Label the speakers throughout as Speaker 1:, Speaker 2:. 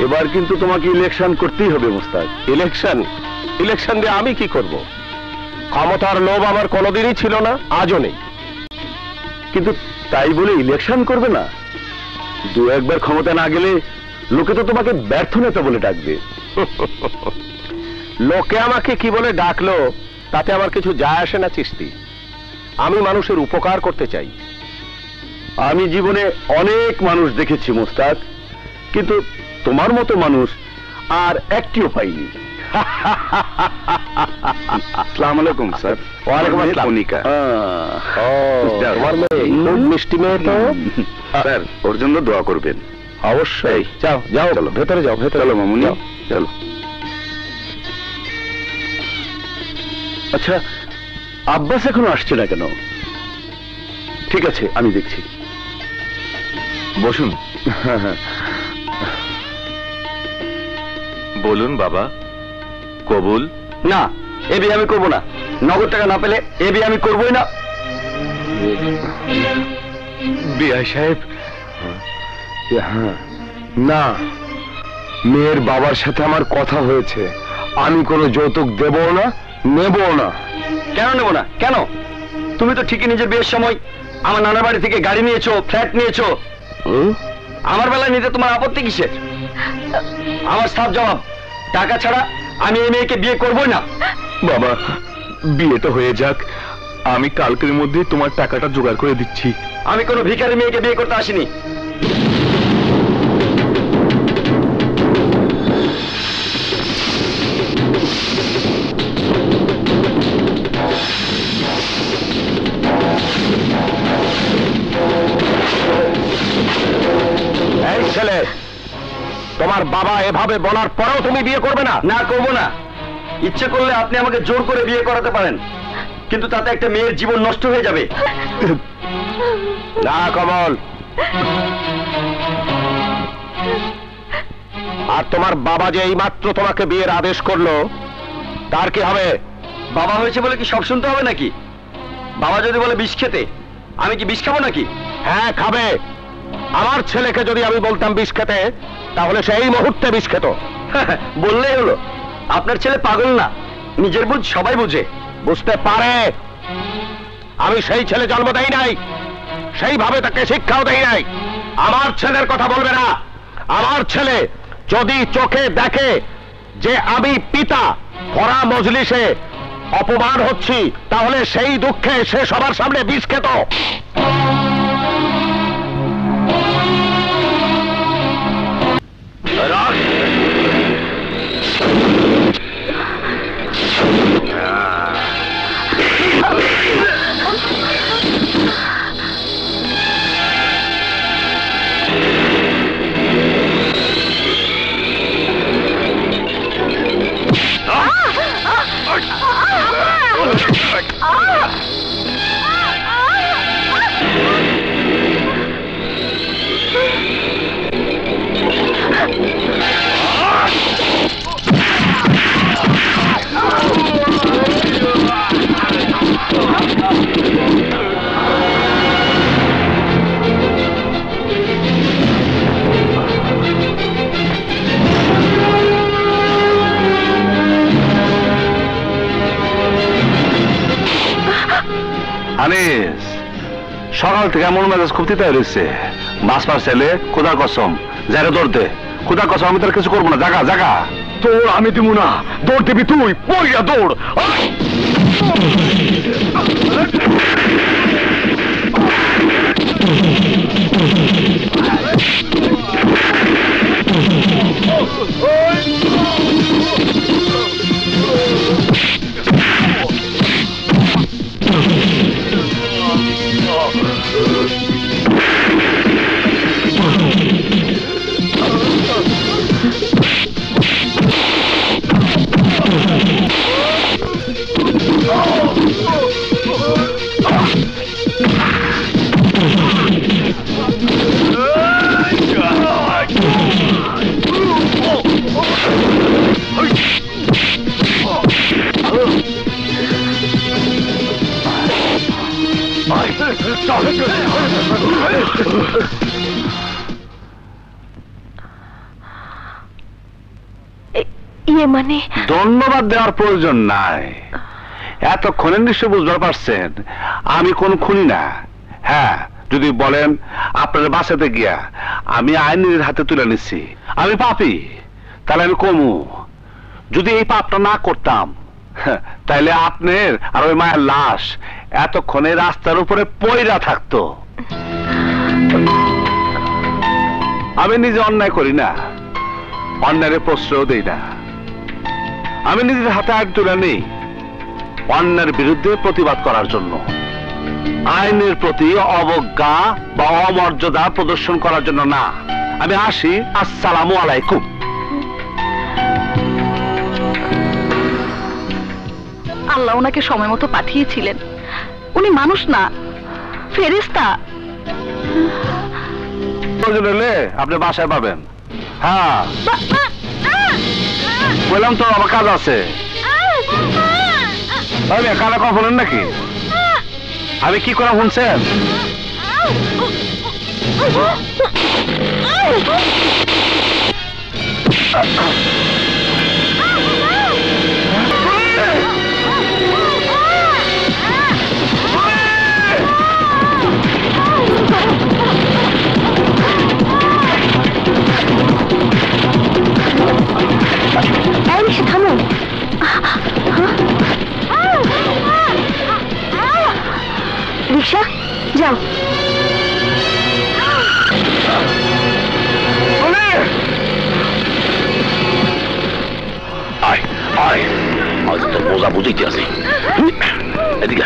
Speaker 1: এবার কিন্তু তোমাকে ইলেকশন করতেই হবে মোস্তাক।
Speaker 2: ইলেকশন দিয়ে আমি কি করব? ক্ষমতার লোভ আমার কোনোদিনই ছিল না, আজও নেই।
Speaker 1: কিন্তু তাই বলে ইলেকশন করবে না? দু একবার ক্ষমতা না গেলে লোকে তো তোমাকে ব্যর্থ নেতা বলে ডাকবে।
Speaker 2: লোকে আমাকে কি বলে ডাকলো তাতে আমার কিছু যায় আসে না চিস্তি। আমি মানুষের উপকার করতে চাই।
Speaker 1: আমি জীবনে অনেক মানুষ দেখেছি মোস্তাক, কিন্তু তোমার মতো মানুষ আর একটিও পাইনি। আসসালামু আলাইকুম স্যার।
Speaker 2: ওয়ালাইকুম আসসালাম।
Speaker 1: মনিকা।
Speaker 2: তোমার মেয়ে খুব মিষ্টি মেয়ে তো।
Speaker 1: স্যার ওর জন্য দোয়া করবেন।
Speaker 2: অবশ্যই। যাও যাও, ভেতরে যাও, ভেতরে।
Speaker 1: চলো মামুনি, চলো। আচ্ছা, আব্বাস এখনো আসছে না কেন? ঠিক আছে, আমি দেখছি।
Speaker 3: বসুন। বলুন বাবা, কবুল?
Speaker 1: না, এ বিয়ে আমি করবো না। নগদ টাকা না পেলে এ বিয়ে আমি করবোই না।
Speaker 3: বিআই সাহেব,
Speaker 1: না, মেয়ের বাবার সাথে আমার কথা হয়েছে। আমি কোনো যৌতুক দেবও না, নেবও না। কেন নেব না? কেন? তুমি তো ঠিকই নিজের বিয়ের সময় আমার নানার বাড়ি থেকে গাড়ি নিয়েছো, ফ্ল্যাট নিয়েছো। আমার বেলায় নিতে তোমার আপত্তি কিসের? আমার সাফ জবাব, টাকা ছাড়া আমি এই মেয়েকে বিয়ে করবোই না।
Speaker 3: বাবা, বিয়েটা হয়ে যাক, আমি কালকের মধ্যে তোমার টাকাটা জোগাড় করে দিচ্ছি।
Speaker 1: আমি কোনো ভিখারি মেয়েকে বিয়ে করতে আসিনি।
Speaker 2: এই ছেলে, তোমার বাবা এভাবে বলার পরেও তুমি বিয়ে করবে না?
Speaker 1: না, করবো না। ইচ্ছে করলে আপনি আমাকে জোর করে বিয়ে করাতে পারেন, কিন্তু তাতে একটা মেয়ের জীবন নষ্ট হয়ে যাবে।
Speaker 2: না কমল, আর তোমার বাবা যে এইমাত্র তোমাকে বিয়ের আদেশ করলো, তার কি হবে?
Speaker 1: বাবা হয়েছে বলে কি সব শুনতে হবে নাকি? বাবা যদি বলে বিষ খেতে, আমি কি বিষ খাবো নাকি?
Speaker 2: হ্যাঁ, খাবে। আমার ছেলেকে যদি আমি বলতাম বিষ খেতে, তাহলে সেই মুহূর্তে বিষ খেত।
Speaker 1: বললেই হলো। আপনার ছেলে পাগল না, নিজের বুঝ সবাই বুঝে।
Speaker 2: বুঝতে পারে। আমি সেই ছেলে জন্ম দেই নাই, সেইভাবে তাকে শিক্ষাও দেই নাই। আমার ছেলের কথা বলবে না। আমার ছেলে যদি চোখে দেখে যে আমি পিতা ভরা মজলিসে অপমান হচ্ছি, তাহলে সেই দুঃখে সে সবার সামনে বিষ খেত।
Speaker 1: আনিস, সকাল থেকে এমন মেজাজ খুব তিতা রয়েছে। মাছ মাছ চাইলে খোদার কসম যারে ধরতে, খোদার কসম আমি তার কিছু করবো না। জাগা জাগা। তোর আমি দিব না, দৌড় দিবি তুই। পড়িয়া দৌড়।
Speaker 4: ইয়ে মানে
Speaker 2: ধন্যবাদ দেওয়ার প্রয়োজন নাই। এতক্ষণে নিশ্চয় বুঝতে পারছেন আমি কোন খুনি না। হ্যাঁ, যদি বলেন আপনার বাঁচাতে গিয়া আমি আইনের হাতে তুলে নিচ্ছি আমি পাপী, তাহলে আমি কমু। যদি এই পাপটা না করতাম তাইলে আপনার আর ওই মায়ের লাশ এতক্ষণে রাস্তার উপরে পইরা থাকতো। আমি নিজে অন্যায় করি না, অন্যায়ের প্রশ্রয় দেই না। আমি নিজের হাতে আইন তুলে নেই অন্যায়ের বিরুদ্ধে প্রতিবাদ করার জন্য, আইনের প্রতি অবজ্ঞা বা অমর্যাদা প্রদর্শন করার জন্য না। আমি আসি। আসসালামু আলাইকুম।
Speaker 4: আল্লাহ ওনাকে সময় মতো পাঠিয়েছিলেন। উনি মানুষ না, ফেরেশতা।
Speaker 2: প্রয়োজন হলে আপনি বাসায় পাবেন। হ্যাঁ বললাম তো, আমার কাজ আছে। কানে কখন শুনেন নাকি? আমি কি করে শুনছেন?
Speaker 4: থামো। রিক্সা যাও।
Speaker 2: আয় আয়, আজ তো বোঝা বুঝাইতে আছে। এদিকে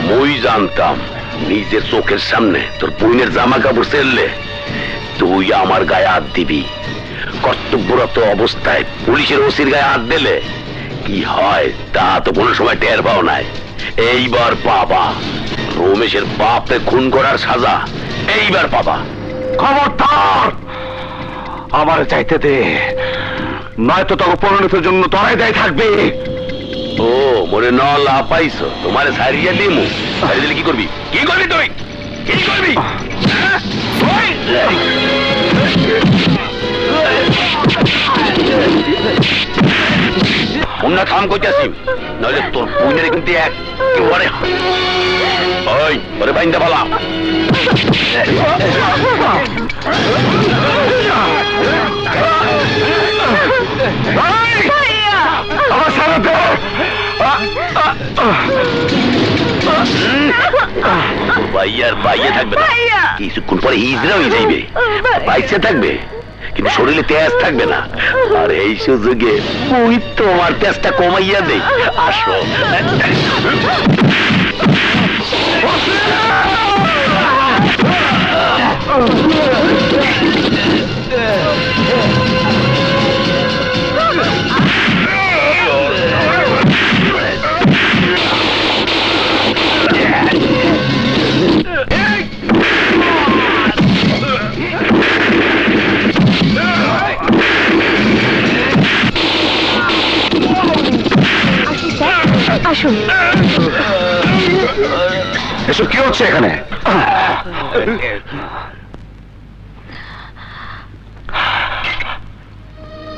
Speaker 2: মই জানতাম নিজের চোখের সামনে তোর বোনের জামা কাপড় ছেড়লে তুই আমার গায়ে হাত দিবি। কর্তব্যরত অবস্থায় পুলিশের ওসির গায়ে হাত দিলে কি হয় তা তো কোনো সময় টের পাও নাই। এইবার পাবা রমেশের বাপকে খুন করার সাজা। এইবার পাবা। খবরদার আমার চাইতে দে, নয়তো তোর পরিণতির জন্য তোরাই দায়ী থাকবে। ও মনে ন লাভ পাইছো, তোমারে সারিয়ে দিমু। সারিয়ে দিলে কি করবি? কি করবি তুই? কি করবি? মুন্না থাম কইতাছি, নইলে তোর পুইনের কিন্তু একেবারে ওই ওরে বাইন্দা বলাম। ভাইয়ার বাইয়ে থাকবে না, কিছুক্ষণ পরে হিজড়া হয়ে যাইবে। বাইসে থাকবে কিন্তু শরীরে তেজ থাকবে না। আর এই সুযোগে ওই তোমার তেজটা কমাইয়া দেই। আসো
Speaker 4: আসুন।
Speaker 2: এসব কি হচ্ছে এখানে?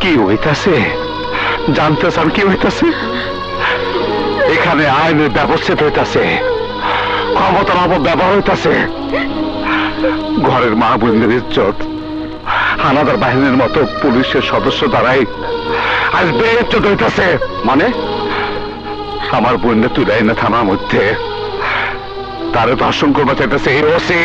Speaker 2: কি হইতাছে জানতে চান? কি হইতাছে এখানে? আইনের ব্যবস্থিত হইতাছে, ক্ষমতার অপব্যবহার হইতাছে। ঘরের মা বোনদের ইজ্জত হানাদার বাহিনীর মতো পুলিশের সদস্য দ্বারাই আজ বেইজ্জত হইতাছে। মানে আমার বোনকে তুলে না থানার মধ্যে তারে ধর্ষণ করবা চাইতেছে এই ওসি।